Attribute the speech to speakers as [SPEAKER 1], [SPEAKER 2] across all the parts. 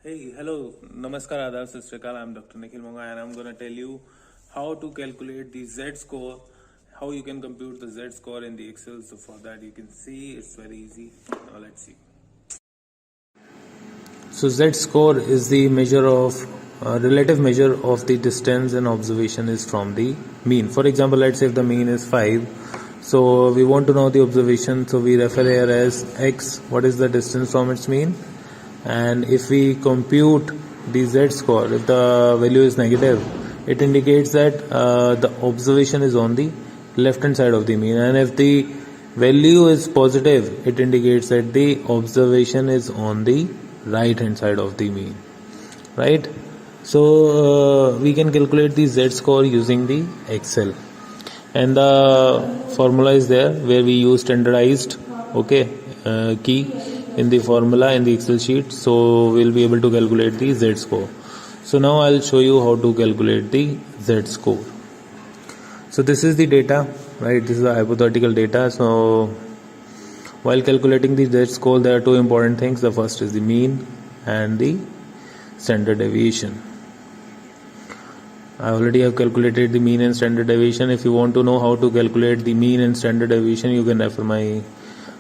[SPEAKER 1] Hey, hello, Namaskar, Adab, Sat Sri Akal. I'm Dr. Nikhil Monga and I'm gonna tell you how to calculate the Z score, how you can compute the Z score in the Excel. So for that you can see it's very easy. Now let's see.
[SPEAKER 2] So Z score is the measure of relative measure of the distance an observation is from the mean. For example, let's say if the mean is 5, so we want to know the observation, so we refer here as x, what is the distance from its mean, and if we compute the Z score, if the value is negative, it indicates that the observation is on the left hand side of the mean, and if the value is positive, it indicates that the observation is on the right hand side of the mean, right? So we can calculate the Z score using the Excel, and the formula is there where we use standardized key in the formula in the Excel sheet, so we'll be able to calculate the Z score. So now I'll show you how to calculate the Z score. So this is the data, right? This is the hypothetical data. So while calculating the Z score, there are two important things. The first is the mean and the standard deviation. I already have calculated the mean and standard deviation. If you want to know how to calculate the mean and standard deviation, you can refer my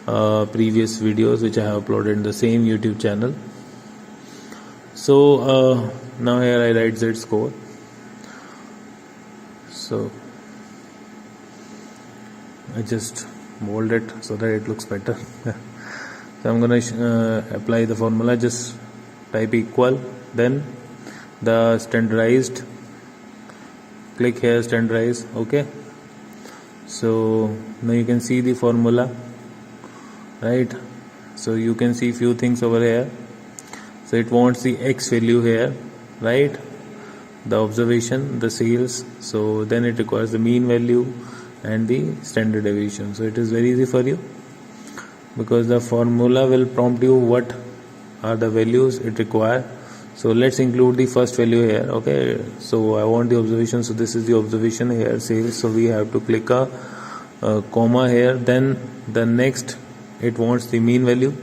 [SPEAKER 2] previous videos which I have uploaded in the same YouTube channel. So now here I write Z score. So I just bold it so that it looks better. So I'm going to apply the formula. Just type equal, then the standardized, click here standardize. Okay, so now you can see the formula, right? So you can see few things over here. So it wants the x value here, right? The observation, the sales. So then it requires the mean value and the standard deviation. So it is very easy for you because the formula will prompt you what are the values it requires. So let's include the first value here. Okay, so I want the observation, so this is the observation here, sales. So we have to click a comma here, then the next it wants the mean value.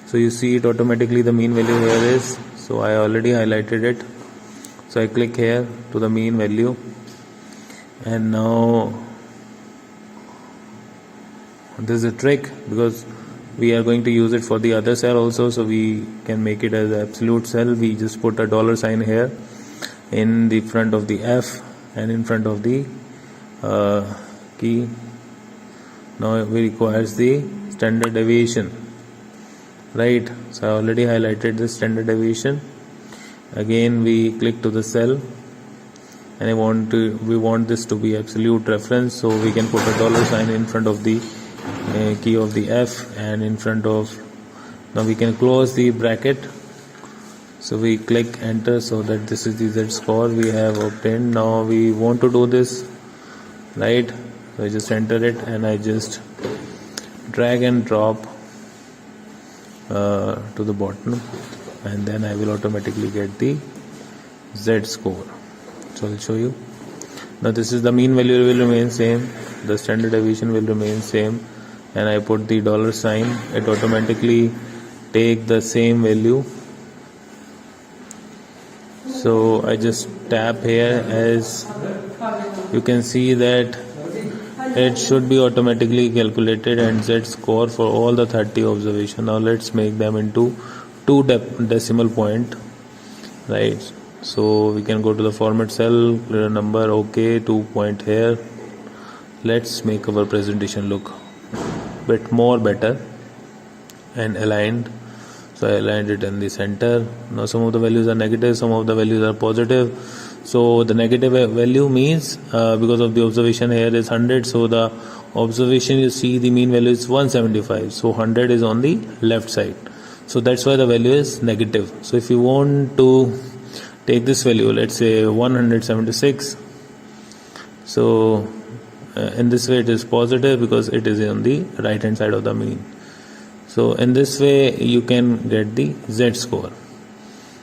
[SPEAKER 2] So you see it automatically, the mean value here is, so I already highlighted it. So I click here to the mean value, and now this is a trick because we are going to use it for the other cell also, so we can make it as absolute cell. We just put a dollar sign here in the front of the F and in front of the key. Now we requires the standard deviation, right? So I already highlighted the standard deviation. Again we click to the cell, and we want this to be absolute reference, so we can put a dollar sign in front of the key of the F and in front of, now we can close the bracket. So we click enter, so that this is the Z score we have obtained. Now we want to do this, right? So I just enter it and I just drag and drop to the bottom, and then I will automatically get the Z score. So I'll show you. Now this is the mean value will remain same, the standard deviation will remain same, and I put the dollar sign, it automatically take the same value. So I just tap here, as you can see that it should be automatically calculated and Z score for all the 30 observation. Now let's make them into 2 decimal point, right? So we can go to the format cell, clear a number, okay, 2 point here. Let's make our presentation look bit more better and aligned. So I aligned it in the center. Now some of the values are negative, some of the values are positive. So the negative value means because of the observation here is 100, so the observation, you see the mean value is 175, so 100 is on the left side, so that's why the value is negative. So if you want to take this value, let's say 176, so in this way it is positive because it is on the right hand side of the mean. So in this way you can get the Z score.